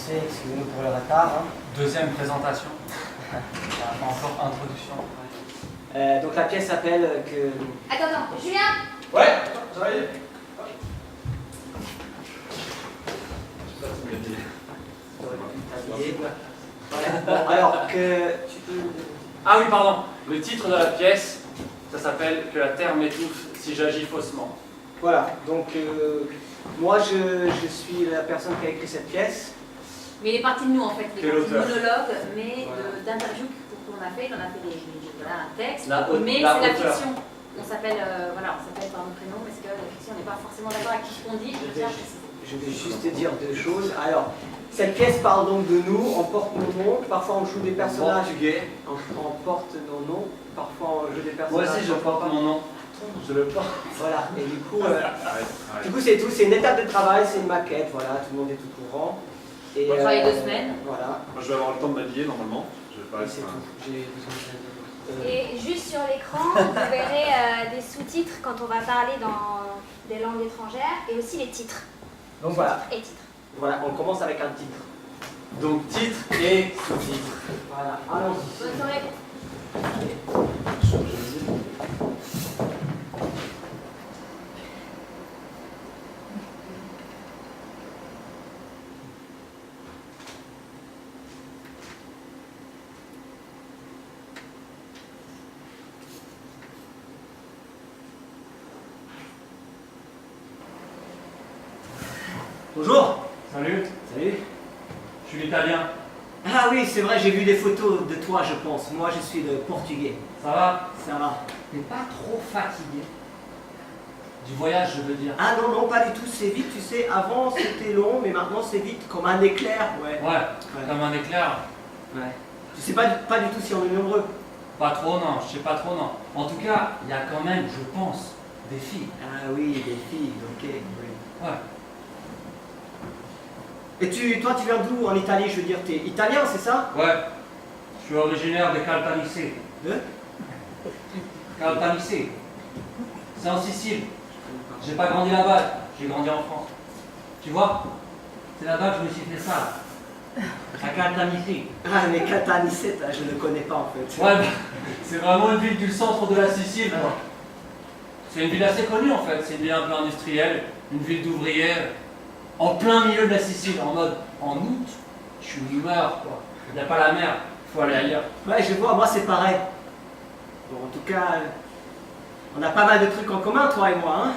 commencer, excusez-nous pour le retard. Hein. Deuxième présentation. Pas encore introduction. Donc la pièce s'appelle que... Attends, Julien. Ouais, j'arrive. Voilà. Bon, alors que tu peux... Ah oui, pardon. Le titre de la pièce, ça s'appelle Que la terre m'étouffe si j'agis faussement. Voilà, donc moi je suis la personne qui a écrit cette pièce. Mais il est parti de nous en fait, il est Quel parti de auteur? monologue, mais Voilà. d'interviews qu'on a fait, on a fait voilà, un texte, la mais c'est la auteur. fiction. On s'appelle voilà, on s'appelle par nos prénoms, mais c'est que la fiction, on n'est pas forcément d'accord avec tout ce qu'on dit, je tiens à préciser. Je vais juste te dire deux choses. Alors, cette pièce parle donc de nous, on porte nos noms, parfois on joue des personnages, on porte nos noms, parfois on joue des Moi personnages. aussi, je porte mon nom. Je le porte. Voilà, et du coup c'est tout, c'est une étape de travail, c'est une maquette, voilà, tout le monde est au courant. Et, On va travailler 2 semaines. Voilà, Moi, je vais avoir le temps de m'habiller normalement. Je vais pas et c'est être. tout. J'ai besoin de... Et juste sur l'écran, vous verrez des sous-titres quand on va parler dans des langues étrangères et aussi les titres. Donc voilà, Et titres. voilà, on commence avec un titre. Donc, titre et sous-titre. Voilà, allons-y. Bonne soirée. Bonjour. Salut, Salut. je suis l'italien. Ah oui, c'est vrai, j'ai vu des photos de toi, je pense. Moi, je suis le portugais. Ça va? Ça va. T'es pas trop fatigué? Du voyage, je veux dire. Ah non, non, pas du tout, c'est vite, tu sais. Avant, c'était long, mais maintenant, c'est vite, comme un éclair. Ouais. Ouais, comme un éclair. Ouais. Tu sais pas du tout si on est nombreux. Pas trop, non. Je sais pas trop, non. En tout cas, il y a quand même, je pense, des filles. Ah oui, des filles, ok. Oui. Ouais. Et toi, tu viens d'où en Italie? Je veux dire, t'es italien, c'est ça? Ouais. Je suis originaire de Caltanissé. De Caltanissé. C'est en Sicile. J'ai pas grandi là-bas, j'ai grandi en France. Tu vois? C'est là-bas que je me suis fait ça. À Caltanissé. Ah, mais Caltanissette, je ne connais pas en fait. Ouais, bah, c'est vraiment une ville du centre de la Sicile, quoi. C'est une ville assez connue en fait, c'est une ville un peu industrielle, une ville d'ouvriers, en plein milieu de la Sicile, en mode, en août, tu meurs quoi. Il n'y a pas la mer, il faut aller ailleurs. Ouais, je vois, moi c'est pareil. Bon, en tout cas, on a pas mal de trucs en commun, toi et moi, hein.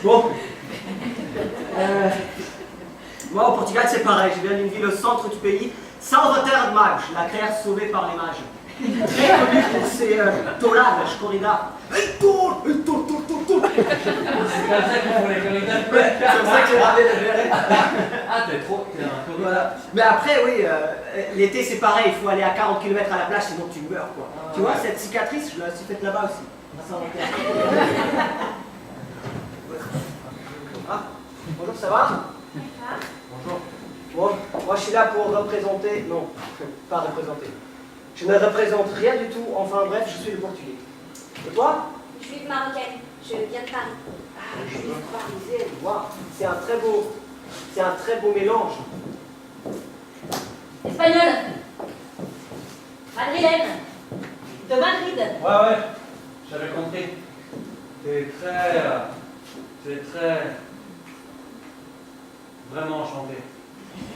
Bon. Moi, au Portugal, c'est pareil. Je viens d'une ville au centre du pays, São Terra de Magos, la terre sauvée par les mages. Très connue pour ses touradas, corridas. C'est comme ça qu'il faut les corridas. C'est pour ça que j'ai ravé de verrer. Ah, t'es un corrida. Voilà. Mais après, oui, l'été c'est pareil, il faut aller à 40 km à la plage, sinon tu meurs quoi. Ah, tu vois, ouais. cette cicatrice, je la suis faite là-bas aussi. À Saint-Valentin. Ah, bonjour, ça va? Bonjour. Bon, moi je suis là pour représenter, non, pas représenter. Je ne représente rien du tout, enfin bref, je suis le portugais. Et toi? Juive marocaine, je viens de Paris. Ah, juif parisienne, waouh, c'est un très beau mélange. Espagnol. Madrilène. De Madrid. Ouais, j'avais compris. T'es très... Vraiment enchanté.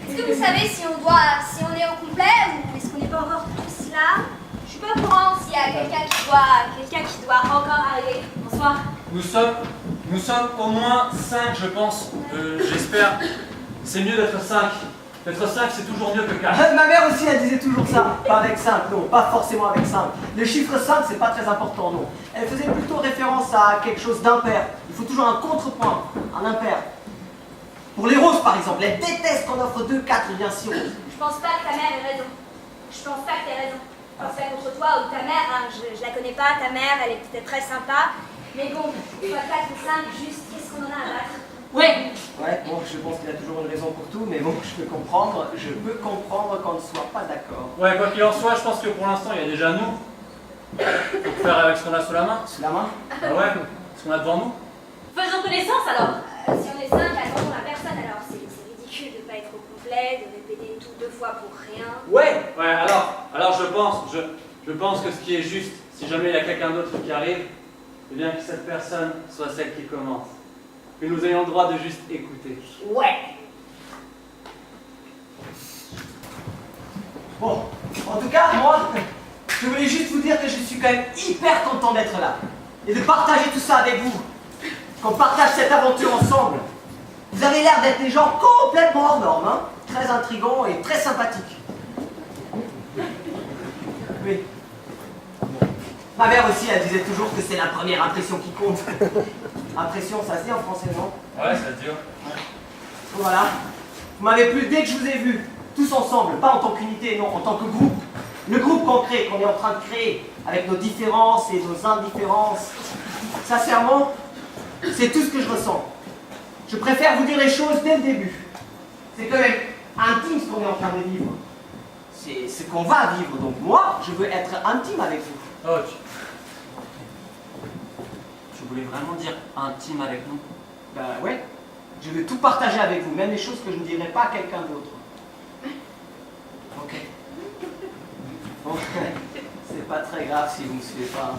Est-ce que vous savez si on est au complet ou est-ce qu'on n'est pas encore tous là? Je suis pas au courant s'il y a quelqu'un qui doit encore arriver. Bonsoir. Nous sommes au moins 5, je pense. J'espère. C'est mieux d'être 5. D'être 5, c'est toujours mieux que 4. Ma mère aussi, elle disait toujours ça. Pas avec 5, non, pas forcément avec 5. Le chiffre 5, c'est pas très important, non. Elle faisait plutôt référence à quelque chose d'impair. Il faut toujours un contrepoint, un impair. Pour les roses, par exemple, elle déteste qu'on offre 2, 4 ou bien 6 roses. Je pense pas que ta mère ait raison. Je pense pas que tu aies raison. Je pense pas contre toi ou ta mère, hein, je la connais pas, ta mère, elle est peut-être très sympa. Mais bon, soit 4 ou 5, juste, qu'est-ce qu'on en a à battre? Ouais. Ouais, bon, je pense qu'il y a toujours une raison pour tout, mais bon, je peux comprendre qu'on ne soit pas d'accord. Ouais, quoi qu'il en soit, je pense que pour l'instant, il y a déjà nous. Faut faire avec ce qu'on a sous la main. Sous la main? Ah ouais, ce qu'on a devant nous. Faisons connaissance alors. Si on est 5, attendons la personne, alors c'est ridicule de pas pas être au complet, de répéter tout 2 fois pour rien. Ouais. Ouais, alors je pense que ce qui est juste, si jamais il y a quelqu'un d'autre qui arrive, eh bien que cette personne soit celle qui commence. Que nous ayons le droit de juste écouter. Ouais. Bon, en tout cas, moi, je voulais juste vous dire que je suis quand même hyper content d'être là. Et de partager tout ça avec vous. Qu'on partage cette aventure ensemble. Vous avez l'air d'être des gens complètement hors normes, hein. Très intrigants et très sympathiques. Oui. Ma mère aussi, elle disait toujours que c'est la première impression qui compte. Impression, ça se dit en français, non? Ouais, ça dure. Voilà. Vous m'avez plu dès que je vous ai vus, tous ensemble, pas en tant qu'unité, non, en tant que groupe. Le groupe qu'on crée, qu'on est en train de créer, avec nos différences et nos indifférences. Sincèrement, c'est tout ce que je ressens. Je préfère vous dire les choses dès le début. C'est quand même intime ce qu'on est en train de vivre. C'est ce qu'on va vivre, donc moi, je veux être intime avec vous. Oh, tu voulais vraiment dire intime avec nous? Ben ouais, je veux tout partager avec vous, même les choses que je ne dirais pas à quelqu'un d'autre. Ok. Bon, c'est pas très grave si vous ne me suivez pas.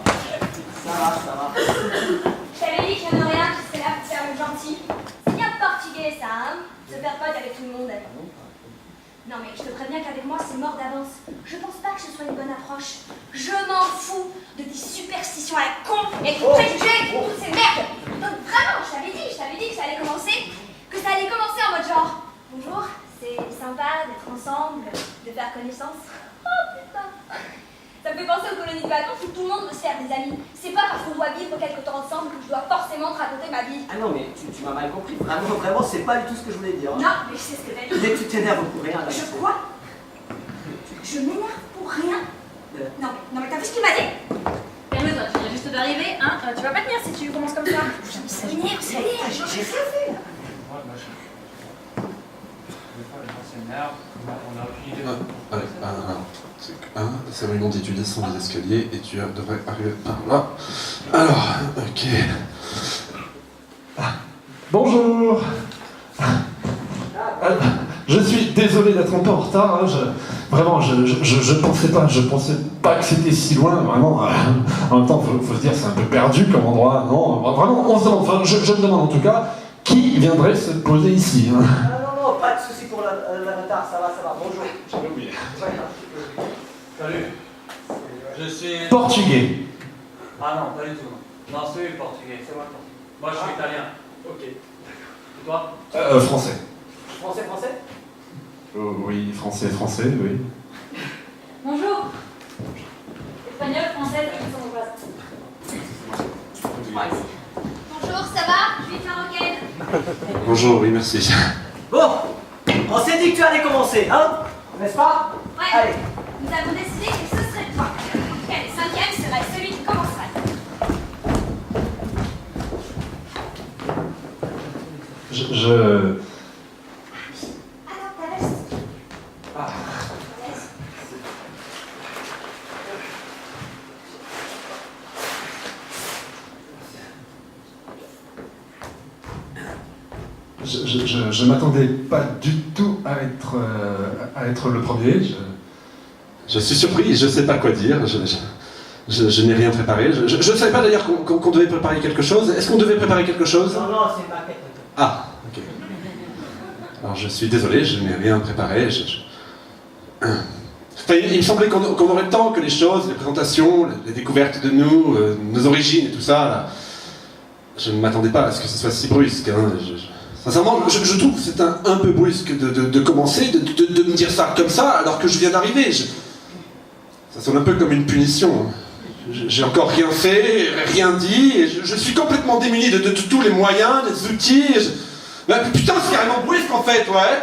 Ça va, ça va. Je t'avais dit qu'il n'y en a rien qui serait là pour faire le gentil. C'est bien portugais ça, hein? Se faire pote avec tout le monde. Non mais je te préviens qu'avec moi c'est mort d'avance. Je pense pas que ce soit une bonne approche. Je m'en fous de tes superstitions à la con et de tes préjugés et de toutes ces merdes. Donc vraiment, je t'avais dit que ça allait commencer. Que ça allait commencer en mode genre bonjour, c'est sympa d'être ensemble, de faire connaissance. Oh putain. Ça me fait penser aux colonies de vacances où tout le monde veut se faire des amis. C'est pas parce qu'on doit vivre quelque temps ensemble que je dois forcément te raconter ma vie. Ah non, mais tu m'as mal compris. Vraiment, c'est pas du tout ce que je voulais dire. Hein. Non, mais je sais ce que t'as dit. Dès que tu t'énerves pour rien, là. Je quoi? Je m'énerve pour rien? Non mais t'as vu ce qu'il m'a dit? Calme-toi, tu viens juste d'arriver, hein? Tu vas pas tenir si tu commences comme ça. Ça m'énerve, ça m'énerve. J'ai rien fait. Là. Ouais, moi je... Des fois, les gens s'énervent, on a aucune idée. C'est vraiment dit, tu descends les escaliers et tu devrais arriver par là. Alors, ok. Bonjour. Je suis désolé d'être un peu en retard. Hein. Je pensais pas que c'était si loin. Vraiment. En même temps, faut se dire, c'est un peu perdu comme endroit. Non, vraiment, on se demande. Enfin, je me demande en tout cas qui viendrait se poser ici. Hein. Non, pas de soucis pour le retard. Ça va. Bonjour. J'avais oublié. Salut. Je suis... Portugais. Ah non, pas du tout. Non, c'est le portugais. C'est moi le portugais. Moi, je suis italien. Ok. Et toi? Français. Français? Oui, français, oui. Bonjour. Espagnol, française, luxembourgeoise. Bonjour, ça va? Je suis marocaine. Bonjour, oui, merci. Bon, on s'est dit que tu allais commencer, hein? N'est-ce pas? Ouais. Allez. Nous avons décidé que ce serait toi. En tout cas, le 5e serait celui qui commencerait. Alors, ta veste. Ah. Je m'attendais pas du tout à être le premier. Je suis surpris, je sais pas quoi dire. Je n'ai rien préparé. Je ne savais pas d'ailleurs qu'on devait préparer quelque chose. Est-ce qu'on devait préparer quelque chose? Non, c'est une maquette. Ah, ok. Alors je suis désolé, je n'ai rien préparé. Enfin, il me semblait qu'on aurait le temps que les choses, les présentations, les découvertes de nous, nos origines et tout ça. Là, je ne m'attendais pas à ce que ce soit si brusque. Hein. Sincèrement, je trouve que c'est un peu brusque de commencer, de me dire ça comme ça, alors que je viens d'arriver. Ça sonne un peu comme une punition. J'ai encore rien fait, rien dit, et je suis complètement démuni de tous les moyens, des outils. Putain, c'est carrément brusque en fait, ouais.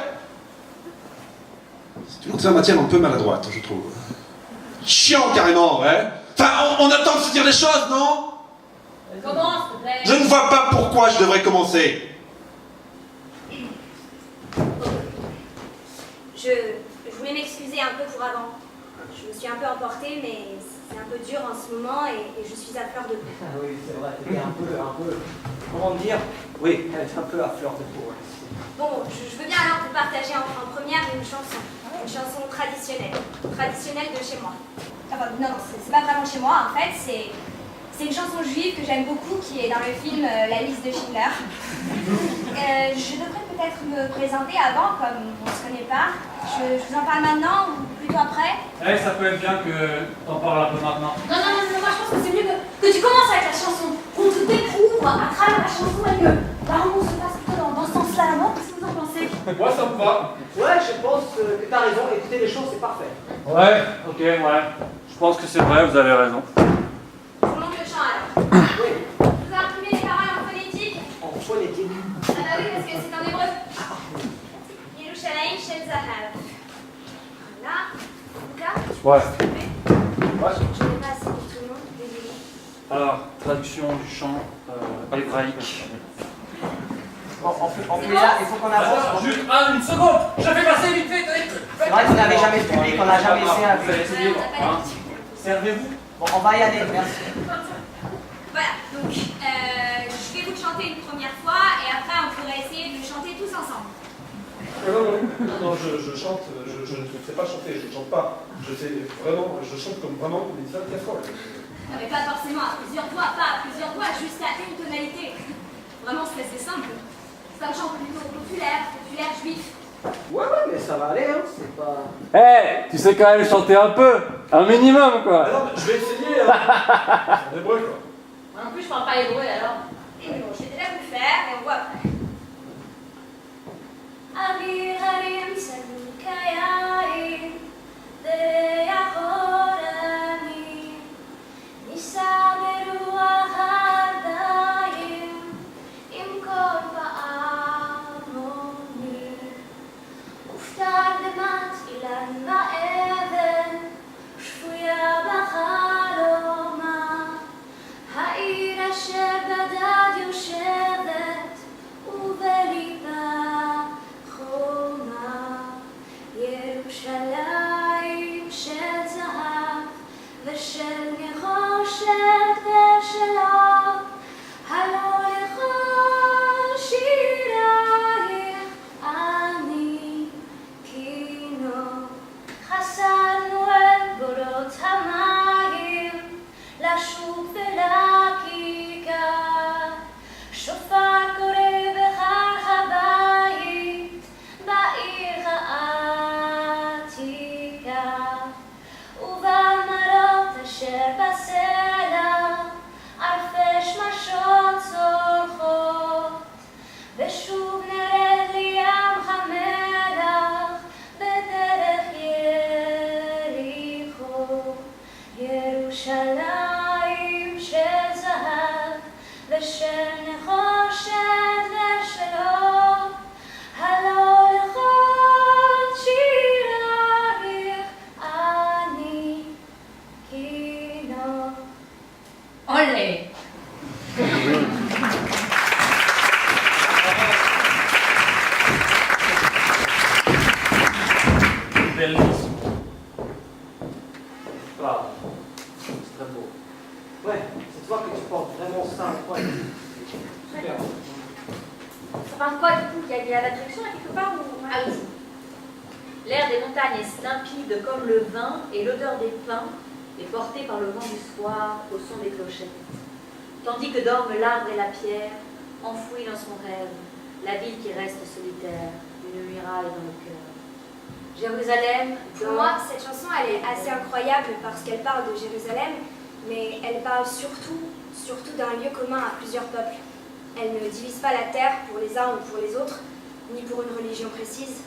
C'est une entrée en matière un peu maladroite, je trouve. Chiant carrément, ouais. Enfin, on attend de se dire les choses, non? Commence, s'il te plaît. Je ne vois pas pourquoi je devrais commencer. Je voulais m'excuser un peu pour avant. Je me suis un peu emportée, mais c'est un peu dur en ce moment et je suis à fleur de peau. Oui, c'est vrai, c'était un peu, comment dire, Oui, elle est un peu à fleur de peau. Bon, je veux bien alors vous partager en première une chanson traditionnelle de chez moi. Enfin, non, c'est pas vraiment chez moi, en fait, c'est une chanson juive que j'aime beaucoup, qui est dans le film La liste de Schindler. Je devrais peut-être me présenter avant, comme on se connaît pas. Je vous en parle maintenant ou plutôt après? Eh, ça peut être bien que t'en parles un peu maintenant. Non, moi je pense que c'est mieux que tu commences avec la chanson, qu'on te découvre à travers la chanson et que la rencontre se passe plutôt dans ce sens-là, non? Qu'est-ce que vous en pensez? Moi, ça me va. Ouais, je pense que t'as raison. Écouter les choses, c'est parfait. Ouais, ok, ouais. Je pense que c'est vrai, vous avez raison. Je vous montre le chant alors. Oui, Vous imprimez les paroles en phonétique? en phonétique. Ah bah oui, parce que c'est en hébreu. Yerushalayim Shel Zahav. Voilà. Lucas, tu peux Ouais. s'il te plaît? Je n'ai pas assez pour tout le monde, désolé. Alors, traduction du chant hébraïque. Bon, on fait là, il faut qu'on avance. Attends, juste une seconde. Je fais passer vite fait. C'est vrai qu'on n'avait jamais de public, on n'a jamais essayé Vous allez avec. essayer, hein. Servez-vous. Bon, on va y aller, merci. Voilà, donc je vais vous le chanter une première fois et après on pourrait essayer de le chanter tous ensemble. Non, je chante, je ne sais pas chanter, je ne chante pas. Je chante comme vraiment les salles casseroles. Non mais pas forcément à plusieurs voix, pas à plusieurs voix, juste à une tonalité. Vraiment c'est assez simple. C'est un chant plutôt populaire juif. Ouais, mais ça va aller, hein, c'est pas. Eh, tu sais quand même chanter un peu. Un minimum, quoi. Ah non, mais je vais essayer, hein. C'est hébreu, quoi. Moi non plus, je parle pas hébreu alors. Et bon, je vais déjà vous le faire et on voit après. Avir harim tzadukayim ve'yachoranim Nisa beruach hadayim im kol ba'amonim Uftar demat ilan ba'even shfuya b'chaloma העיר אשר בדד יושבת ובליבה חומה ירושלים של זהב ושל נחושת ושל אור הלא לכל שירייך אני כינור חסרנו את בורות המים לשוק ולכיכר, שופר קורא בחרך הבית, בעיר העתיקה, ובמראות אשר בסלע, אלפי שמשות צורחות, ושוב נרד לים המלח, בדרך יריחו, ירושלים של זהב ושל נחושת ושל אור, הלא לכל שירייך אני כינור. Olé. Bellissimo. Bravo. C'est très beau. Ouais, cette fois que tu portes vraiment ça, ouais. Super. Ça parle quoi du coup? Il y a la traduction là quelque part ou... Ah oui. L'air des montagnes est limpide comme le vin et l'odeur des pins est portée par le vent du soir au son des clochettes. Tandis que dorment l'arbre et la pierre, enfouis dans son rêve, la ville qui reste solitaire, une muraille dans le cœur. Jérusalem, Pour moi, cette chanson, elle est assez incroyable parce qu'elle parle de Jérusalem, mais elle parle surtout d'un lieu commun à plusieurs peuples. Elle ne divise pas la terre pour les uns ou pour les autres, ni pour une religion précise.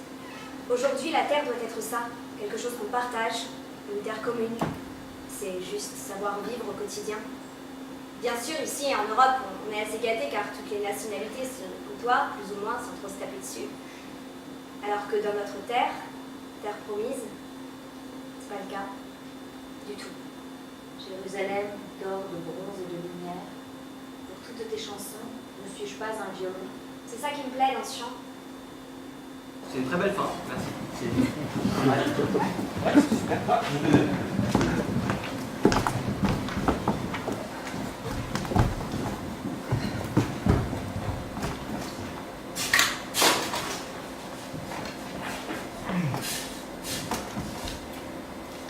Aujourd'hui, la terre doit être ça, quelque chose qu'on partage, une terre commune. C'est juste savoir vivre au quotidien. Bien sûr, ici en Europe, on est assez gâtés car toutes les nationalités se côtoient, plus ou moins, sans trop se taper dessus. Alors que dans notre terre promise, c'est pas le cas du tout. Jérusalem d'or, de bronze et de lumière. Pour toutes tes chansons, ne suis-je pas un violon? C'est ça qui me plaît dans ce chant. C'est une très belle fin, merci.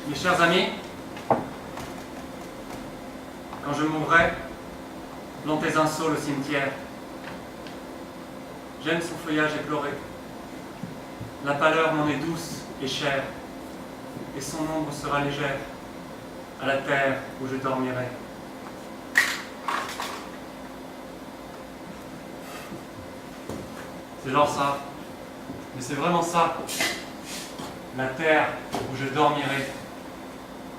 Mes chers amis, quand je mourrai, plantez un saule au cimetière. J'aime son feuillage éploré. La pâleur m'en est douce et chère, et son ombre sera légère à la terre où je dormirai. C'est genre ça, mais c'est vraiment ça. La terre où je dormirai.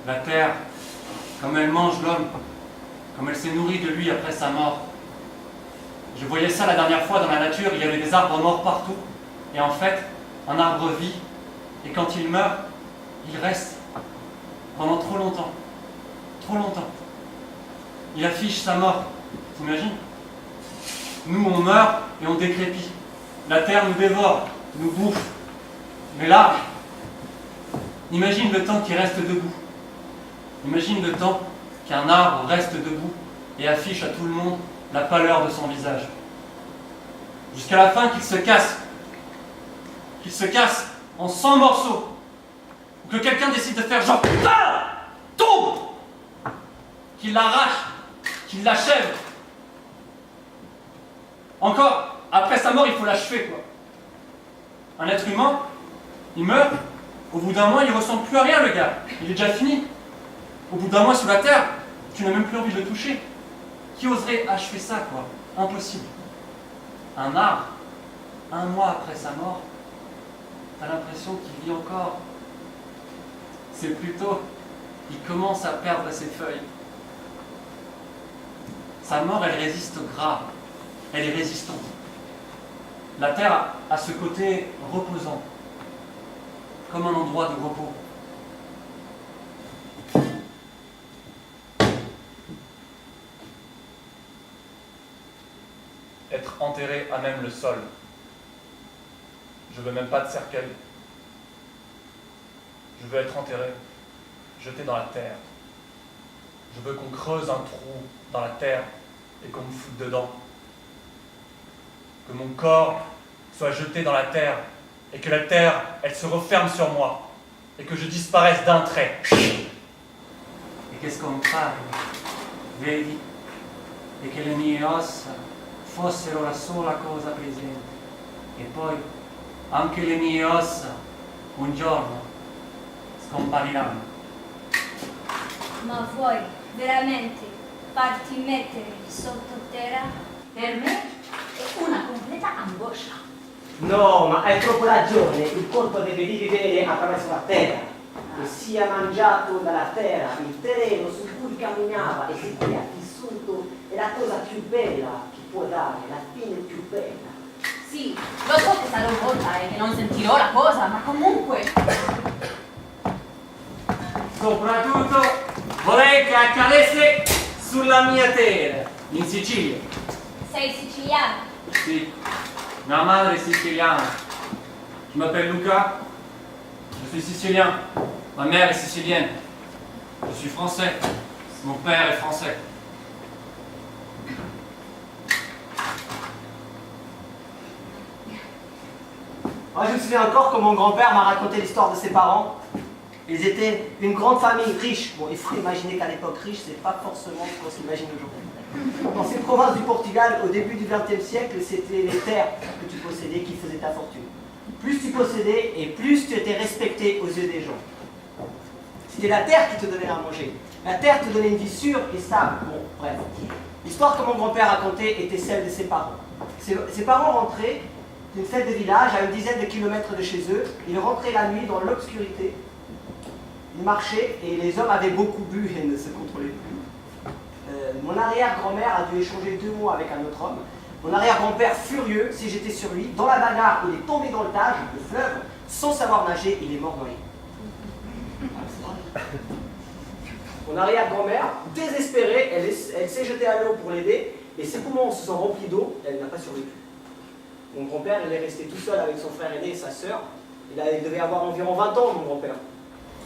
La terre, comme elle mange l'homme, comme elle s'est nourrie de lui après sa mort. Je voyais ça la dernière fois dans la nature, il y avait des arbres morts partout. Et en fait, un arbre vit, et quand il meurt, il reste pendant trop longtemps. Trop longtemps. Il affiche sa mort, t'imagines? Nous, on meurt et on décrépit. La terre nous dévore, nous bouffe. Mais l'arbre, imagine le temps qu'il reste debout. Imagine le temps qu'un arbre reste debout et affiche à tout le monde la pâleur de son visage. Jusqu'à la fin qu'il se casse. Qu'il se casse en 100 morceaux. Ou que quelqu'un décide de faire genre ah, tombe, qu'il l'arrache, qu'il l'achève. Encore, après sa mort, il faut l'achever, quoi. Un être humain, il meurt, au bout d'un mois, il ne ressemble plus à rien, le gars. Il est déjà fini. Au bout d'un mois sous la terre, tu n'as même plus envie de le toucher. Qui oserait achever ça, quoi? Impossible. Un arbre, un mois après sa mort, t'as l'impression qu'il vit encore. C'est plutôt, il commence à perdre ses feuilles. Sa mort, elle résiste au gras. Elle est résistante. La terre a ce côté reposant, comme un endroit de repos. Être enterré à même le sol. Je veux même pas de cercueil. Je veux être enterré, jeté dans la terre. Je veux qu'on creuse un trou dans la terre et qu'on me foute dedans. Que mon corps soit jeté dans la terre et que la terre, elle se referme sur moi et que je disparaisse d'un trait. E che scompare, vedi, e che le mie ossa fossero la sola cosa presente. E poi anche le mie ossa un giorno scompariranno. Ma vuoi veramente farti mettere sottoterra? Per me è una completa angoscia. No, ma è troppo ragione, il corpo deve vivere attraverso la terra, che sia mangiato dalla terra, il terreno su cui camminava e su cui ha vissuto è la cosa più bella che può dare, la fine più bella. Sì, lo so che sarò volta e che non sentirò la cosa, ma comunque... Soprattutto vorrei che accadesse sulla mia terra, in Sicilia. Sei siciliano? Sì, mia madre è siciliana. Je m'appelle Luca, je suis sicilien. Ma mère est sicilienne. Je suis français. Mon père est français. Moi, je me souviens encore quand mon grand-père m'a raconté l'histoire de ses parents. Ils étaient une grande famille riche. Bon, il faut imaginer qu'à l'époque, riche, c'est pas forcément ce qu'on s'imagine aujourd'hui. Dans ces provinces du Portugal, au début du XXe siècle, c'était les terres que tu possédais qui faisaient ta fortune. Plus tu possédais et plus tu étais respecté aux yeux des gens. C'était la terre qui te donnait à manger. La terre te donnait une vie sûre et stable. Bon, bref. L'histoire que mon grand-père racontait était celle de ses parents. Ses parents rentraient d'une fête de village à une dizaine de kilomètres de chez eux. Ils rentraient la nuit dans l'obscurité. Ils marchaient et les hommes avaient beaucoup bu et ne se contrôlaient plus. Mon arrière-grand-mère a dû échanger 2 mots avec un autre homme. Mon arrière-grand-père, furieux, s'est jeté sur lui. Dans la bagarre, il est tombé dans le Tage, le fleuve, sans savoir nager, il est mort noyé. Mon arrière-grand-mère, désespérée, elle s'est jetée à l'eau pour l'aider, et ses poumons se sont remplis d'eau, elle n'a pas survécu. Mon grand-père, il est resté tout seul avec son frère aîné et sa sœur. Il devait avoir environ 20 ans, mon grand-père.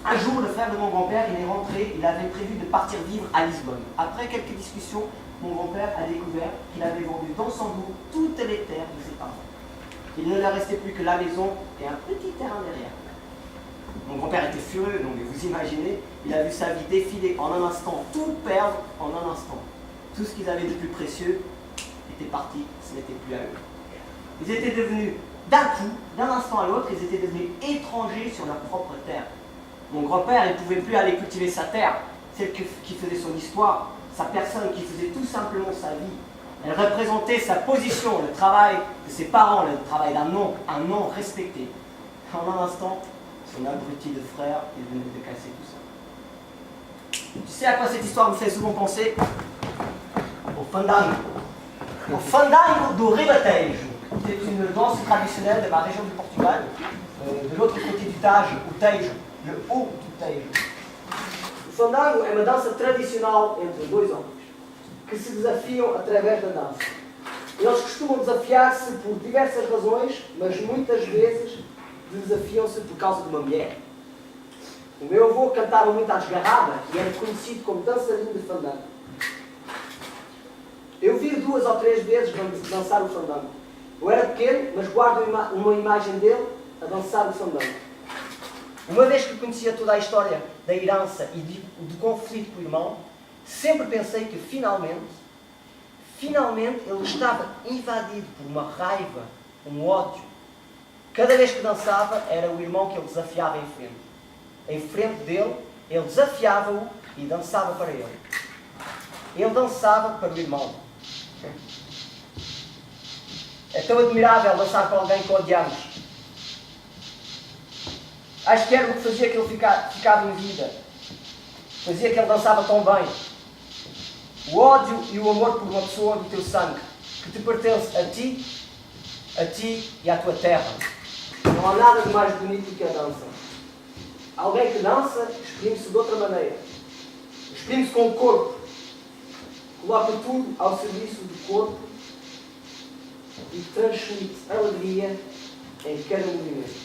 Un jour, le frère de mon grand-père, il est rentré, il avait prévu de partir vivre à Lisbonne. Après quelques discussions, mon grand-père a découvert qu'il avait vendu dans son dos toutes les terres de ses parents. Il ne leur restait plus que la maison et un petit terrain derrière. Mon grand-père était furieux. Donc vous imaginez, il a vu sa vie défiler en un instant, tout perdre en un instant. Tout ce qu'ils avaient de plus précieux était parti, ce n'était plus à eux. Ils étaient devenus, d'un coup, d'un instant à l'autre, ils étaient devenus étrangers sur leur propre terre. Mon grand-père, il ne pouvait plus aller cultiver sa terre, celle qui faisait son histoire, sa personne, qui faisait tout simplement sa vie. Elle représentait sa position, le travail de ses parents, le travail d'un nom respecté. En un instant, son abruti de frère, il venait de casser tout ça. Tu sais à quoi cette histoire me fait souvent penser? Au fandango. Au fandango do Ribatejo. C'est une danse traditionnelle de ma région du Portugal, de l'autre côté du Tage, o Tejo, le haut du Tejo. O fandango é uma dança tradicional entre dois homens, que se desafiam através da dança. Eles costumam desafiar-se por diversas razões, mas muitas vezes desafiam-se por causa de uma mulher. O meu avô cantava muito à desgarrada e era conhecido como dançarino de fandango. Eu vi 2 ou 3 vezes dançar o fandango. Eu era pequeno, mas guardo uma imagem dele a dançar o fandango. Uma vez que conhecia toda a história da herança e do conflito com o irmão, sempre pensei que finalmente ele estava invadido por uma raiva, um ódio. Cada vez que dançava, era o irmão que ele desafiava em frente. Em frente dele, ele desafiava-o e dançava para ele. Ele dançava para o irmão. É tão admirável dançar com alguém que odiamos. Acho que era o que fazia que ele ficava em vida. Fazia que ele dançava tão bem. O ódio e o amor por uma pessoa do teu sangue, que te pertence a ti e à tua terra. Não há nada de mais bonito do que a dança. Alguém que dança exprime-se de outra maneira. Exprime-se com o corpo. Coloca tudo ao serviço do corpo e transmite alegria em cada movimento.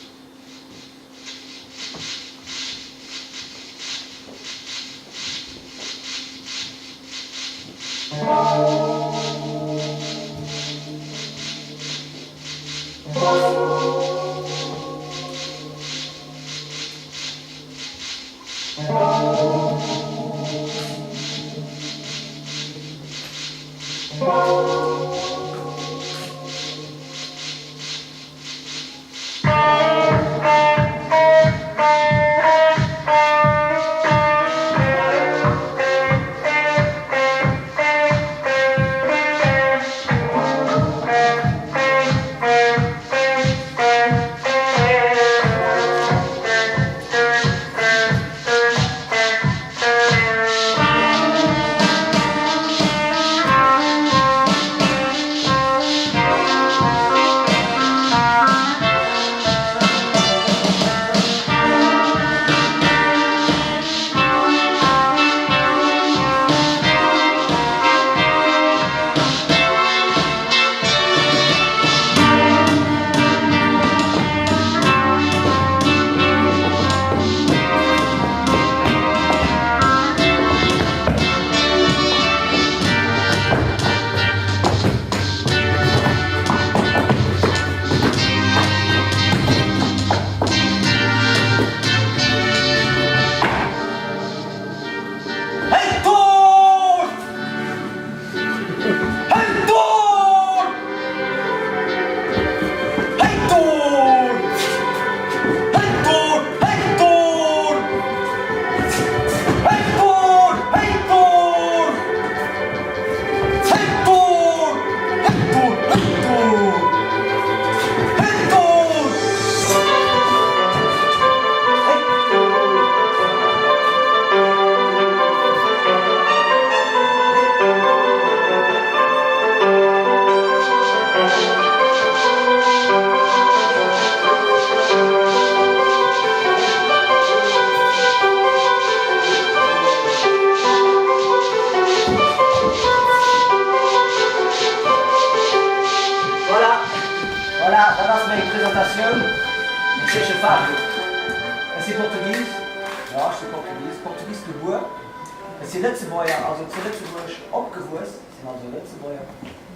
Het is Lutzenboyer, also zu Lützeburg opgevoerd, zijn also Lützenboyer.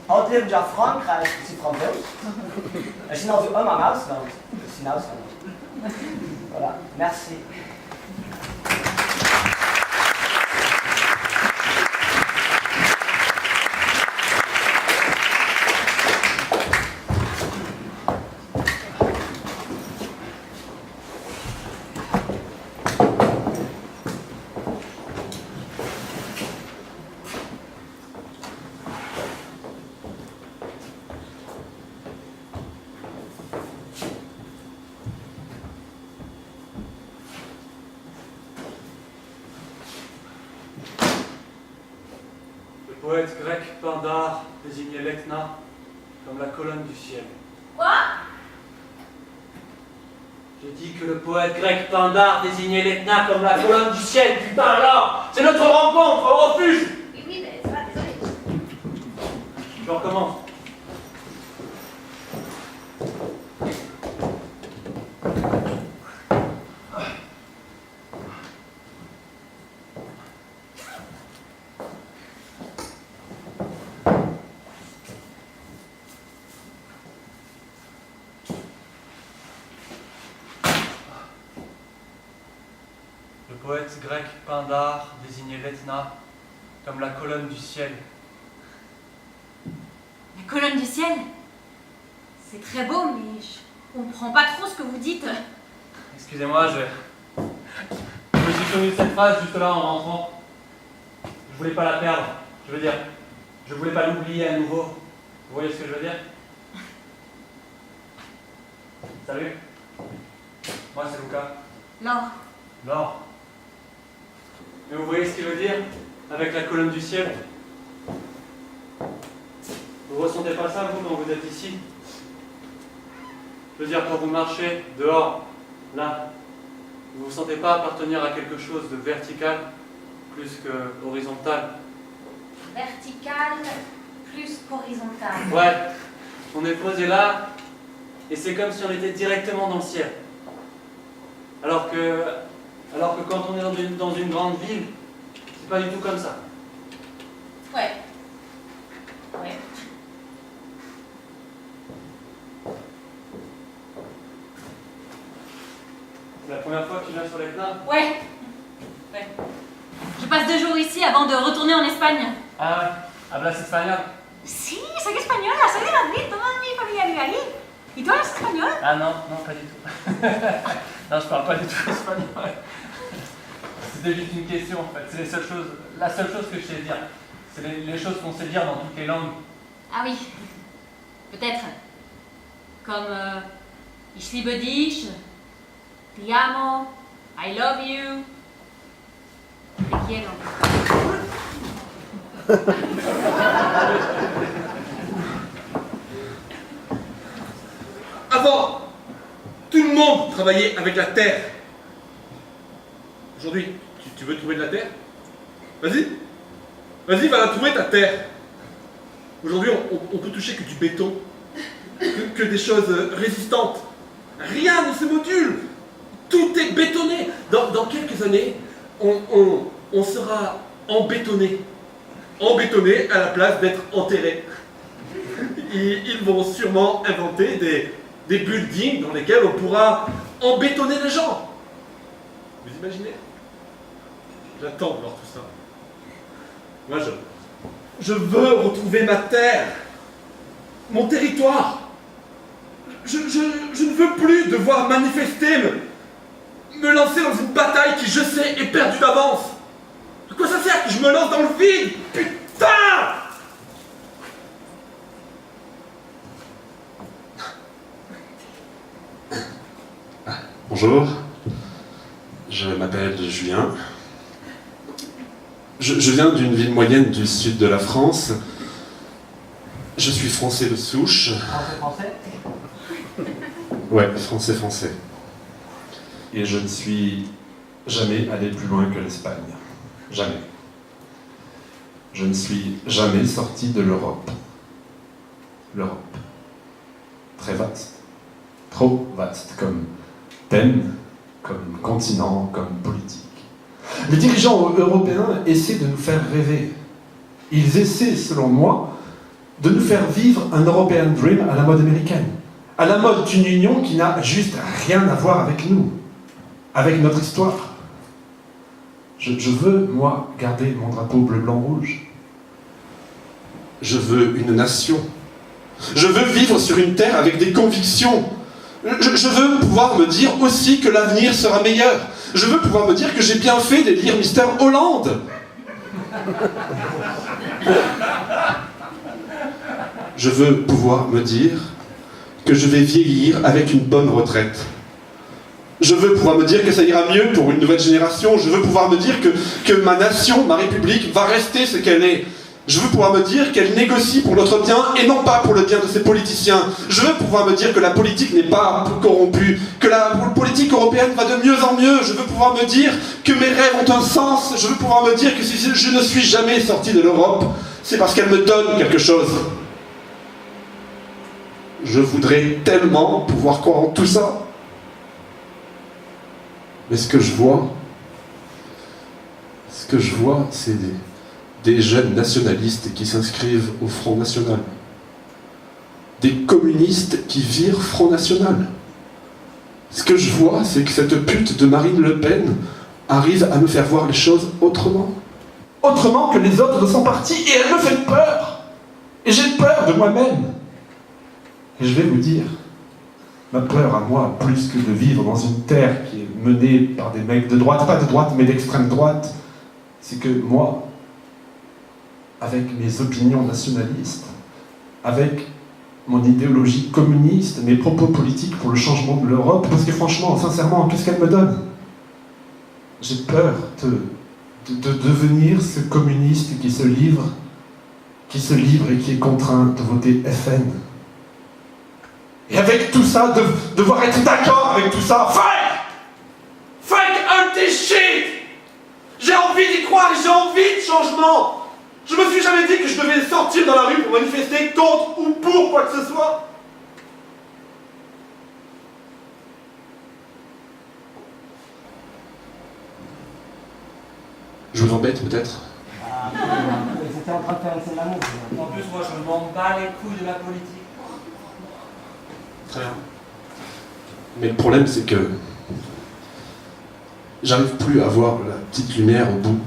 Oud leven ja Frankrijk, is die Franseus. Er zijn also immer im Ausland, is in Ausland. Voilà, merci. Le poète grec Pindare désignait l'Etna comme la colonne du ciel. Quoi? J'ai dit que le poète grec Pindare désignait l'Etna comme la colonne du ciel, putain alors! C'est notre rencontre au refuge! Oui, oui, mais ça va, désolé. Je recommence. Le poète grec Pindare désignait l'Etna comme la colonne du ciel. La colonne du ciel? C'est très beau, mais je comprends pas trop ce que vous dites. Excusez-moi, je me suis souvenu de cette phrase juste là en rentrant. Je voulais pas la perdre. Je veux dire, je voulais pas l'oublier à nouveau. Vous voyez ce que je veux dire? Salut. Moi c'est Lucas. Laure. Laure. Mais vous voyez ce qu'il veut dire avec la colonne du ciel? Vous ressentez pas ça, vous, quand vous êtes ici? Je veux dire, quand vous marchez dehors, là, vous ne vous sentez pas appartenir à quelque chose de vertical plus que horizontal? Verticale plus qu'horizontale. Ouais, on est posé là, et c'est comme si on était directement dans le ciel. Alors que quand on est dans une grande ville, c'est pas du tout comme ça. Ouais. Ouais. C'est la première fois que tu viens sur l'Etna? Ouais. Ouais. Je passe 2 jours ici avant de retourner en Espagne. Ah ouais, hablas espagnol? Sí, soy española, soy de Madrid, toda mi familia vive allí. ¿Y tú hablas español? Ah non, non, pas du tout. Non, je parle pas du tout espagnol. C'était juste une question en fait. C'est la seule chose que je sais dire. C'est les choses qu'on sait dire dans toutes les langues. Ah oui, peut-être. Comme Ich liebe dich, Te amo, I love you, Te quiero. Avant, tout le monde travaillait avec la terre. Aujourd'hui, tu veux trouver de la terre? Vas-y. Vas-y, va la trouver ta terre. Aujourd'hui, on peut toucher que du béton, que des choses résistantes. Rien ne se module. Tout est bétonné. Dans quelques années, on sera embétonné. Embétonné à la place d'être enterré. Ils vont sûrement inventer des buildings dans lesquels on pourra embétonner les gens. Vous imaginez? J'attends de voir tout ça. Moi, je veux retrouver ma terre, mon territoire. Je ne veux plus devoir manifester, me lancer dans une bataille qui, je sais, est perdue d'avance. De quoi ça sert que je me lance dans le vide? Putain! Bonjour, je m'appelle Julien. Je viens d'une ville moyenne du sud de la France. Je suis français de souche. Français? Ouais, français. Et je ne suis jamais allé plus loin que l'Espagne. Jamais. Je ne suis jamais sorti de l'Europe. L'Europe. Très vaste. Trop vaste comme thème, comme continent, comme politique. Les dirigeants européens essaient de nous faire rêver. Ils essaient, selon moi, de nous faire vivre un European Dream à la mode américaine. À la mode d'une union qui n'a juste rien à voir avec nous, avec notre histoire, Je veux, moi, garder mon drapeau bleu-blanc-rouge. Je veux une nation. Je veux vivre sur une terre avec des convictions. Je veux pouvoir me dire aussi que l'avenir sera meilleur. Je veux pouvoir me dire que j'ai bien fait d'élire Mister Hollande. Je veux pouvoir me dire que je vais vieillir avec une bonne retraite. Je veux pouvoir me dire que ça ira mieux pour une nouvelle génération. Je veux pouvoir me dire que ma nation, ma république, va rester ce qu'elle est. Je veux pouvoir me dire qu'elle négocie pour notre bien et non pas pour le bien de ses politiciens. Je veux pouvoir me dire que la politique n'est pas corrompue, que la politique européenne va de mieux en mieux. Je veux pouvoir me dire que mes rêves ont un sens. Je veux pouvoir me dire que si je ne suis jamais sorti de l'Europe, c'est parce qu'elle me donne quelque chose. Je voudrais tellement pouvoir croire en tout ça. Mais ce que je vois, c'est des jeunes nationalistes qui s'inscrivent au Front National. Des communistes qui virent Front National. Ce que je vois, c'est que cette pute de Marine Le Pen arrive à me faire voir les choses autrement. Autrement que les autres de son parti, et elle me fait peur. Et j'ai peur de moi-même. Et je vais vous dire, ma peur à moi, plus que de vivre dans une terre qui est menée par des mecs de droite, pas de droite, mais d'extrême droite, c'est que moi, avec mes opinions nationalistes, avec mon idéologie communiste, mes propos politiques pour le changement de l'Europe, parce que franchement, sincèrement, qu'est-ce qu'elle me donne? J'ai peur de devenir ce communiste qui se livre et qui est contraint de voter FN. Et avec tout ça, de devoir être d'accord avec tout ça, fuck anti-shit! J'ai envie d'y croire et j'ai envie de changement! Je me suis jamais dit que je devais sortir dans la rue pour manifester contre ou pour quoi que ce soit. Je vous embête peut-être? Ils étaient en train de faire une scène d'amour. En plus, moi, je m'en bats les couilles de la politique. Très bien. Mais le problème, c'est que j'arrive plus à voir la petite lumière au bout.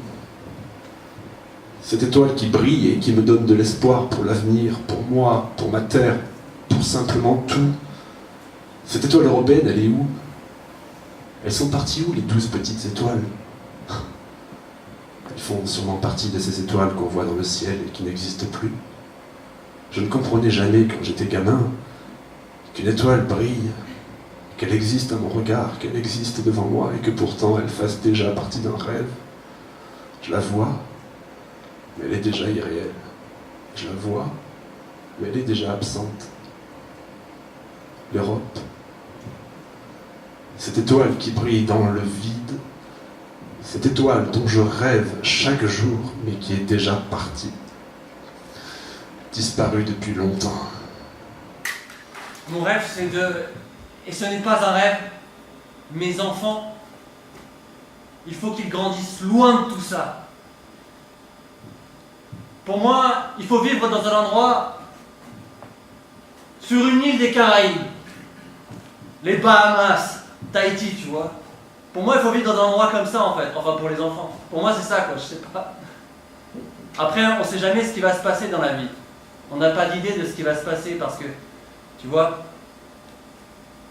Cette étoile qui brille et qui me donne de l'espoir pour l'avenir, pour moi, pour ma terre, pour simplement tout. Cette étoile européenne, elle est où? Elles sont parties où, les 12 petites étoiles? Elles font sûrement partie de ces étoiles qu'on voit dans le ciel et qui n'existent plus. Je ne comprenais jamais, quand j'étais gamin, qu'une étoile brille, qu'elle existe à mon regard, qu'elle existe devant moi, et que pourtant elle fasse déjà partie d'un rêve. Je la vois, mais elle est déjà irréelle. Je la vois, mais elle est déjà absente. L'Europe, cette étoile qui brille dans le vide, cette étoile dont je rêve chaque jour, mais qui est déjà partie, disparue depuis longtemps. Mon rêve, c'est de... Et ce n'est pas un rêve. Mes enfants, il faut qu'ils grandissent loin de tout ça. Pour moi, il faut vivre dans un endroit, sur une île des Caraïbes. Les Bahamas, Tahiti, tu vois. Pour moi, il faut vivre dans un endroit comme ça, en fait. Enfin, pour les enfants. Pour moi, c'est ça, quoi. Je sais pas. Après, on sait jamais ce qui va se passer dans la vie. On n'a pas d'idée de ce qui va se passer parce que, tu vois,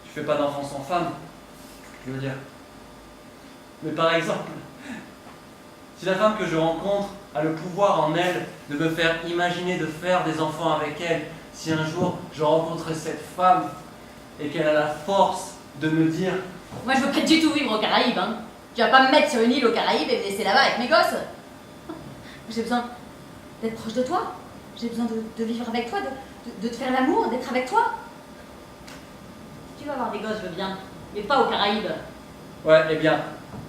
tu fais pas d'enfant sans femme, je veux dire. Mais par exemple, si la femme que je rencontre a le pouvoir en elle de me faire imaginer de faire des enfants avec elle, si un jour je rencontre cette femme et qu'elle a la force de me dire... Moi, je veux pas du tout vivre aux Caraïbes, hein. Tu vas pas me mettre sur une île aux Caraïbes et me laisser là-bas avec mes gosses. J'ai besoin d'être proche de toi. J'ai besoin de vivre avec toi, de te faire l'amour, d'être avec toi. Si tu veux avoir des gosses, je veux bien, mais pas aux Caraïbes. Ouais, eh bien,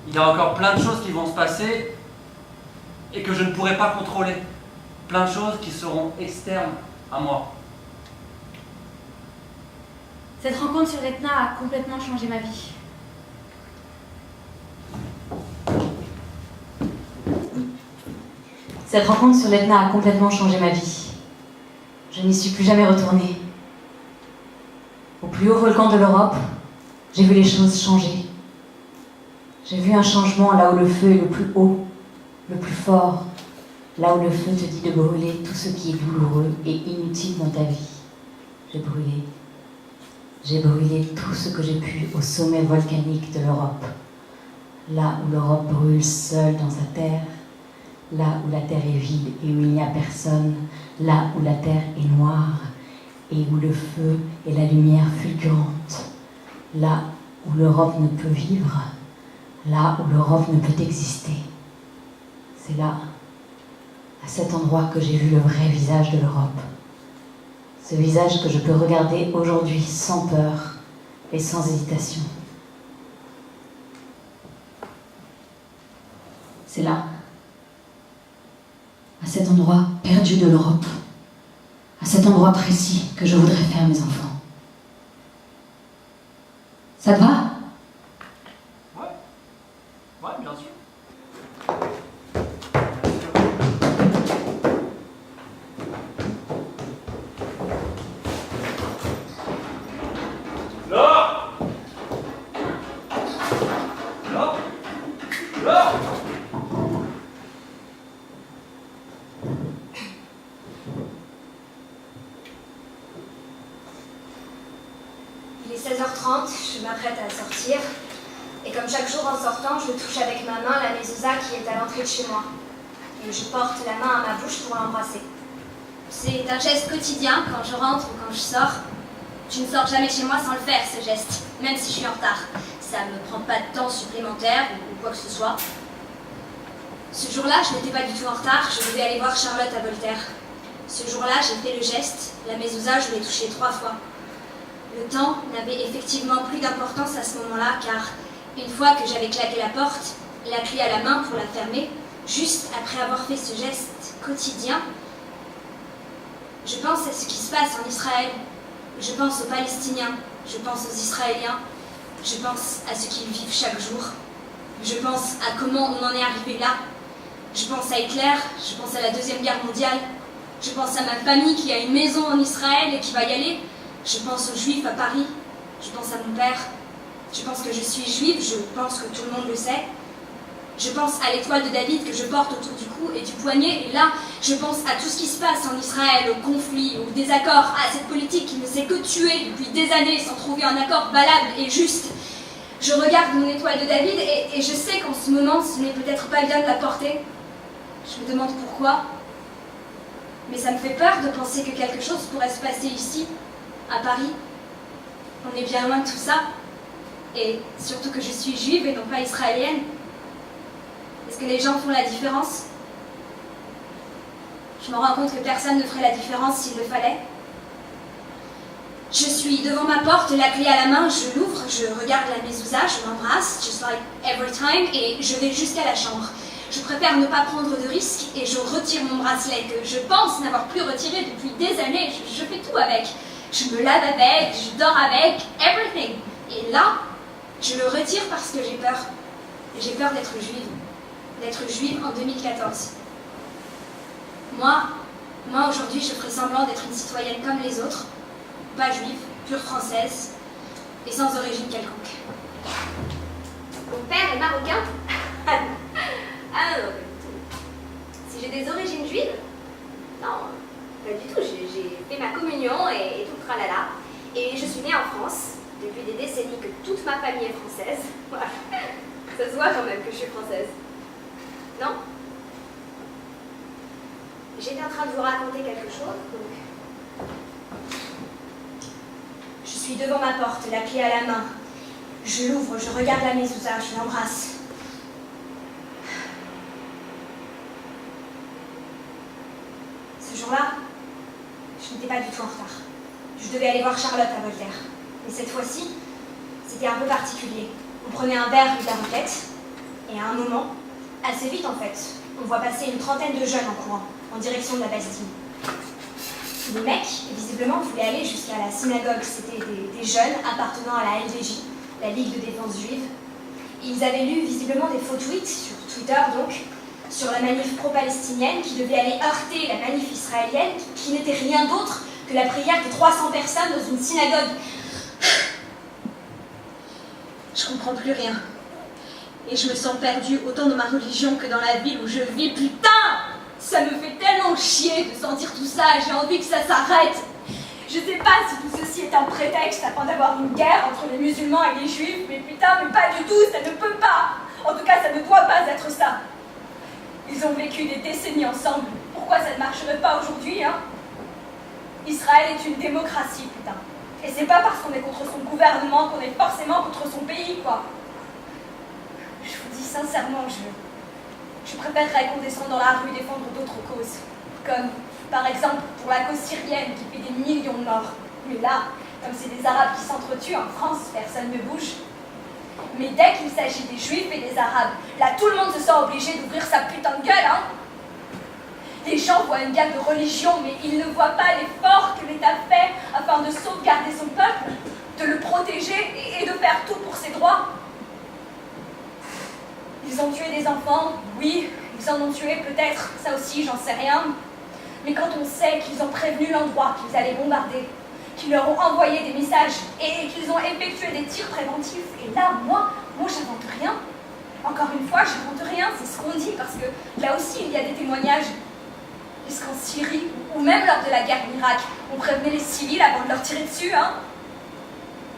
il y a encore plein de choses qui vont se passer et que je ne pourrai pas contrôler. Plein de choses qui seront externes à moi. Cette rencontre sur l'Etna a complètement changé ma vie. Cette rencontre sur l'Etna a complètement changé ma vie. Je n'y suis plus jamais retournée. Au plus haut volcan de l'Europe, j'ai vu les choses changer. J'ai vu un changement là où le feu est le plus haut, le plus fort, là où le feu te dit de brûler tout ce qui est douloureux et inutile dans ta vie. J'ai brûlé. J'ai brûlé tout ce que j'ai pu au sommet volcanique de l'Europe. Là où l'Europe brûle seule dans sa terre, là où la terre est vide et où il n'y a personne, là où la terre est noire et où le feu est la lumière fulgurante, là où l'Europe ne peut vivre, là où l'Europe ne peut exister. C'est là, à cet endroit, que j'ai vu le vrai visage de l'Europe. Ce visage que je peux regarder aujourd'hui sans peur et sans hésitation. C'est là, à cet endroit perdu de l'Europe, à cet endroit précis que je voudrais faire mes enfants. Ça te va ? Ouais, bien sûr. Là! Là! Là! Il est 16h30, je m'apprête à sortir. Et comme chaque jour en sortant, je touche avec ma main la mezouza qui est à l'entrée de chez moi. Et je porte la main à ma bouche pour l'embrasser. C'est un geste quotidien quand je rentre ou quand je sors. Je ne sors jamais de chez moi sans le faire, ce geste, même si je suis en retard. Ça ne me prend pas de temps supplémentaire ou quoi que ce soit. Ce jour-là, je n'étais pas du tout en retard, je devais aller voir Charlotte à Voltaire. Ce jour-là, j'ai fait le geste, la mezouza, je l'ai touchée 3 fois. Le temps n'avait effectivement plus d'importance à ce moment-là, car une fois que j'avais claqué la porte, la clé à la main pour la fermer, juste après avoir fait ce geste quotidien, je pense à ce qui se passe en Israël. Je pense aux Palestiniens, je pense aux Israéliens, je pense à ce qu'ils vivent chaque jour. Je pense à comment on en est arrivé là. Je pense à Hitler, je pense à la Deuxième Guerre mondiale. Je pense à ma famille qui a une maison en Israël et qui va y aller. Je pense aux Juifs à Paris. Je pense à mon père. Je pense que je suis juive, je pense que tout le monde le sait. Je pense à l'étoile de David que je porte autour du cou et du poignet. Et là, je pense à tout ce qui se passe en Israël, aux conflits, aux désaccords, à cette politique qui ne sait que tuer depuis des années sans trouver un accord valable et juste. Je regarde mon étoile de David et je sais qu'en ce moment, ce n'est peut-être pas bien de la porter. Je me demande pourquoi. Mais ça me fait peur de penser que quelque chose pourrait se passer ici, à Paris. On est bien loin de tout ça. Et surtout que je suis juive et non pas israélienne. Est-ce que les gens font la différence? Je me rends compte que personne ne ferait la différence s'il le fallait. Je suis devant ma porte, la clé à la main, je l'ouvre, je regarde la mezouza, je l'embrasse, just like every time, et je vais jusqu'à la chambre. Je préfère ne pas prendre de risques et je retire mon bracelet que je pense n'avoir plus retiré depuis des années. Je fais tout avec. Je me lave avec, je dors avec, everything. Et là, je le retire parce que j'ai peur. J'ai peur d'être juive. D'être juive en 2014. Moi aujourd'hui, je ferai semblant d'être une citoyenne comme les autres, pas juive, pure française, et sans origine quelconque. Mon père est marocain? Ah non, pas du tout. Si j'ai des origines juives? Non, pas du tout. J'ai fait ma communion et tout le tralala. Et je suis née en France, depuis des décennies que toute ma famille est française. Voilà. Ça se voit quand même que je suis française. Non? J'étais en train de vous raconter quelque chose, donc... Je suis devant ma porte, la clé à la main. Je l'ouvre, je regarde la mezouza, je l'embrasse. Ce jour-là, je n'étais pas du tout en retard. Je devais aller voir Charlotte à Voltaire. Mais cette fois-ci, c'était un peu particulier. On prenait un verre rue d'Arquette, et à un moment, assez vite en fait, on voit passer une trentaine de jeunes en courant, en direction de la Bastille. Les mecs, visiblement, voulaient aller jusqu'à la synagogue. C'était des jeunes appartenant à la LDJ, la Ligue de Défense Juive. Ils avaient lu visiblement des faux tweets, sur Twitter donc, sur la manif pro-palestinienne qui devait aller heurter la manif israélienne, qui n'était rien d'autre que la prière de 300 personnes dans une synagogue. Je comprends plus rien. Et je me sens perdue autant dans ma religion que dans la ville où je vis. Putain! Ça me fait tellement chier de sentir tout ça, j'ai envie que ça s'arrête. Je sais pas si tout ceci est un prétexte afin d'avoir une guerre entre les musulmans et les juifs, mais putain, mais pas du tout, ça ne peut pas. En tout cas, ça ne doit pas être ça. Ils ont vécu des décennies ensemble. Pourquoi ça ne marcherait pas aujourd'hui, hein? Israël est une démocratie, putain. Et c'est pas parce qu'on est contre son gouvernement qu'on est forcément contre son pays, quoi. Je vous dis sincèrement, je préférerais qu'on descende dans la rue défendre d'autres causes. Comme, par exemple, pour la cause syrienne qui fait des millions de morts. Mais là, comme c'est des Arabes qui s'entretuent en France, personne ne bouge. Mais dès qu'il s'agit des Juifs et des Arabes, là tout le monde se sent obligé d'ouvrir sa putain de gueule, hein. Les gens voient une guerre de religion, mais ils ne voient pas l'effort que l'État fait afin de sauvegarder son peuple, de le protéger et de faire tout pour ses droits. Ils ont tué des enfants, oui, ils en ont tué peut-être, ça aussi j'en sais rien. Mais quand on sait qu'ils ont prévenu l'endroit qu'ils allaient bombarder, qu'ils leur ont envoyé des messages et qu'ils ont effectué des tirs préventifs, et là, moi j'invente rien. Encore une fois, j'invente rien, c'est ce qu'on dit, parce que là aussi il y a des témoignages. Est-ce qu'en Syrie, ou même lors de la guerre en Irak, on prévenait les civils avant de leur tirer dessus, hein?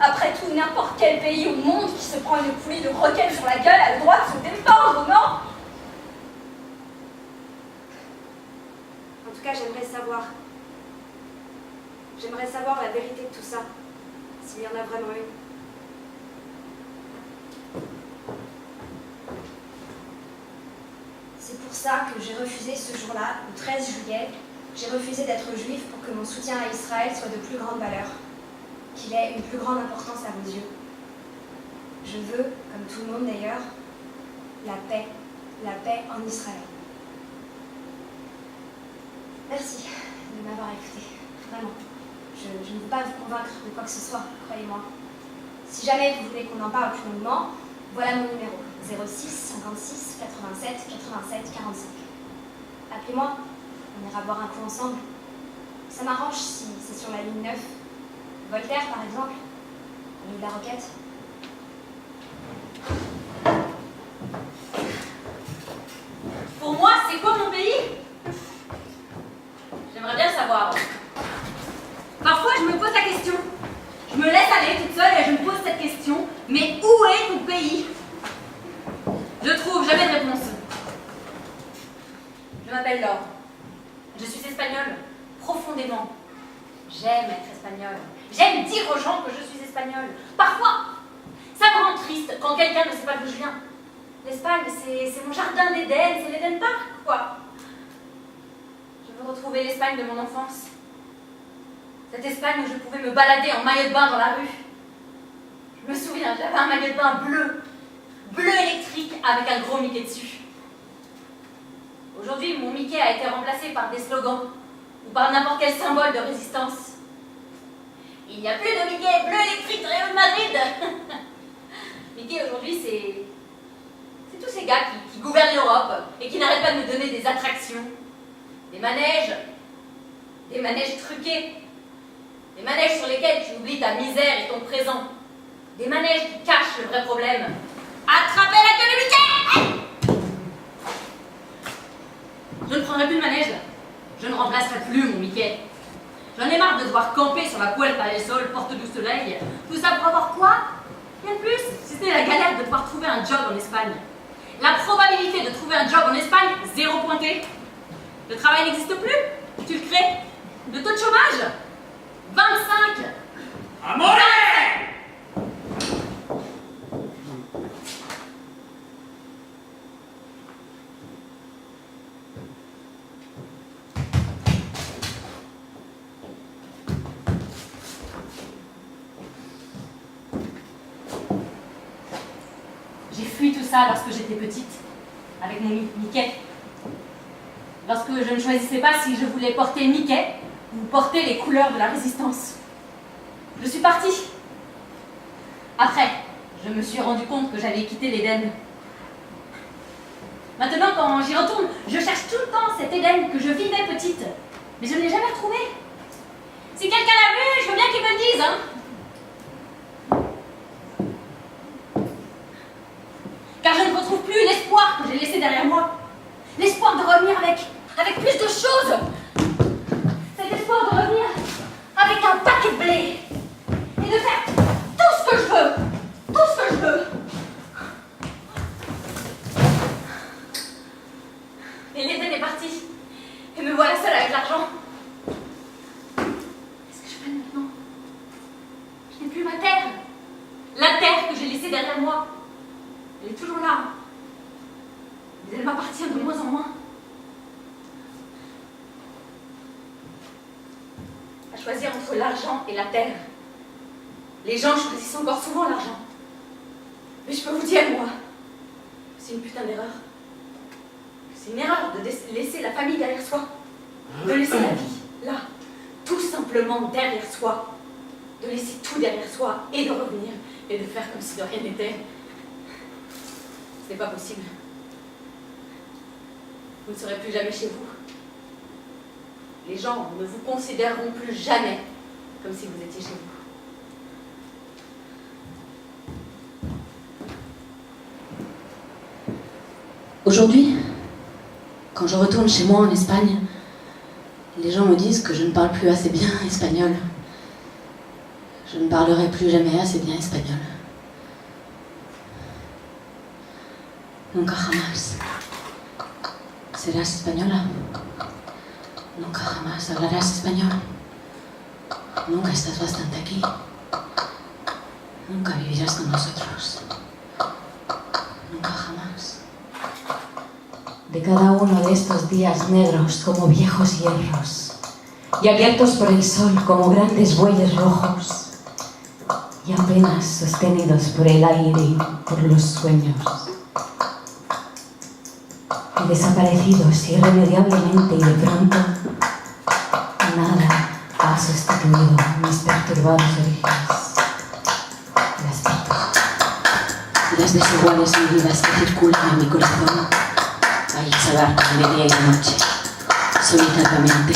Après tout, n'importe quel pays au monde qui se prend une pluie de roquettes sur la gueule a le droit de se défendre, non? En tout cas, j'aimerais savoir la vérité de tout ça, s'il y en a vraiment une. C'est pour ça que j'ai refusé ce jour-là, le 13 juillet, j'ai refusé d'être juif pour que mon soutien à Israël soit de plus grande valeur, qu'il ait une plus grande importance à vos yeux. Je veux, comme tout le monde d'ailleurs, la paix en Israël. Merci de m'avoir écouté, vraiment. Je ne veux pas vous convaincre de quoi que ce soit, croyez-moi. Si jamais vous voulez qu'on en parle plus longuement, voilà mon numéro, 06 56 87 87 45. Appelez-moi, on ira boire un coup ensemble. Ça m'arrange si c'est sur la ligne 9. Voltaire, par exemple, rue de la Roquette. Pour moi, c'est quoi mon pays? J'aimerais bien savoir. Parfois, je me pose la question. Je me laisse aller toute seule et je me pose cette question. Mais où est ton pays? Je trouve jamais de réponse. Je m'appelle Laure. Je suis espagnole, profondément. J'aime être espagnole. J'aime dire aux gens que je suis espagnole. Parfois, ça me rend triste quand quelqu'un ne sait pas d'où je viens. L'Espagne, c'est mon jardin d'Éden, c'est l'Éden Park, quoi. Je veux retrouver l'Espagne de mon enfance. Cette Espagne où je pouvais me balader en maillot de bain dans la rue. Je me souviens, j'avais un maillot de bain bleu électrique avec un gros Mickey dessus. Aujourd'hui, mon Mickey a été remplacé par des slogans ou par n'importe quel symbole de résistance. Il n'y a plus de Mickey bleu électrique de Real Madrid. Mickey aujourd'hui, c'est tous ces gars qui gouvernent l'Europe et qui n'arrêtent pas de nous donner des attractions, des manèges truqués, des manèges sur lesquels tu oublies ta misère et ton présent, des manèges qui cachent le vrai problème. Attrapez la queue de Mickey! Je ne prendrai plus de manège. Je ne remplacerai plus mon Mickey. J'en ai marre de devoir camper sur la Puerta del Sol, porte du soleil. Tout ça pour avoir quoi? Rien de plus, si ce n'est la galère de pouvoir trouver un job en Espagne. La probabilité de trouver un job en Espagne, 0 pointé. Le travail n'existe plus, tu le crées. Le taux de chômage, 25. Amore! J'ai fui tout ça lorsque j'étais petite, avec mon Mickey. Lorsque je ne choisissais pas si je voulais porter Mickey ou porter les couleurs de la résistance. Je suis partie. Après, je me suis rendu compte que j'avais quitté l'Éden. Maintenant, quand j'y retourne, je cherche tout le temps cet Éden que je vivais petite. Mais je ne l'ai jamais retrouvé. Si quelqu'un l'a vu, je veux bien qu'il me le dise, hein. Car je ne retrouve partie. Et me voilà seule avec l'argent. Qu'est-ce que je fais maintenant? Je n'ai plus ma terre. La terre que j'ai laissée derrière moi. Elle est toujours là. Mais elle m'appartient de moins en moins. À choisir entre l'argent et la terre. Les gens choisissent encore souvent l'argent. Mais je peux vous dire, moi, que c'est une putain d'erreur. C'est une erreur de laisser la famille derrière soi. De laisser la vie, là, tout simplement derrière soi. De laisser tout derrière soi et de revenir et de faire comme si de rien n'était. Ce n'est pas possible. Vous ne serez plus jamais chez vous. Les gens ne vous considéreront plus jamais comme si vous étiez chez vous. Aujourd'hui, quand je retourne chez moi en Espagne, les gens me disent que je ne parle plus assez bien espagnol. Je ne parlerai plus jamais assez bien espagnol. Nunca jamás serás española. Nunca jamás hablarás español. Nunca estás bastante aquí. Nunca vivirás con nosotros. Nunca jamás. De cada uno de estos días negros como viejos hierros, y abiertos por el sol como grandes bueyes rojos, y apenas sostenidos por el aire y por los sueños, y desaparecidos irremediablemente y de pronto, nada ha sustituido mis perturbados orígenes. Las desiguales medidas que circulan en mi corazón, a dar de día y de noche, solitariamente.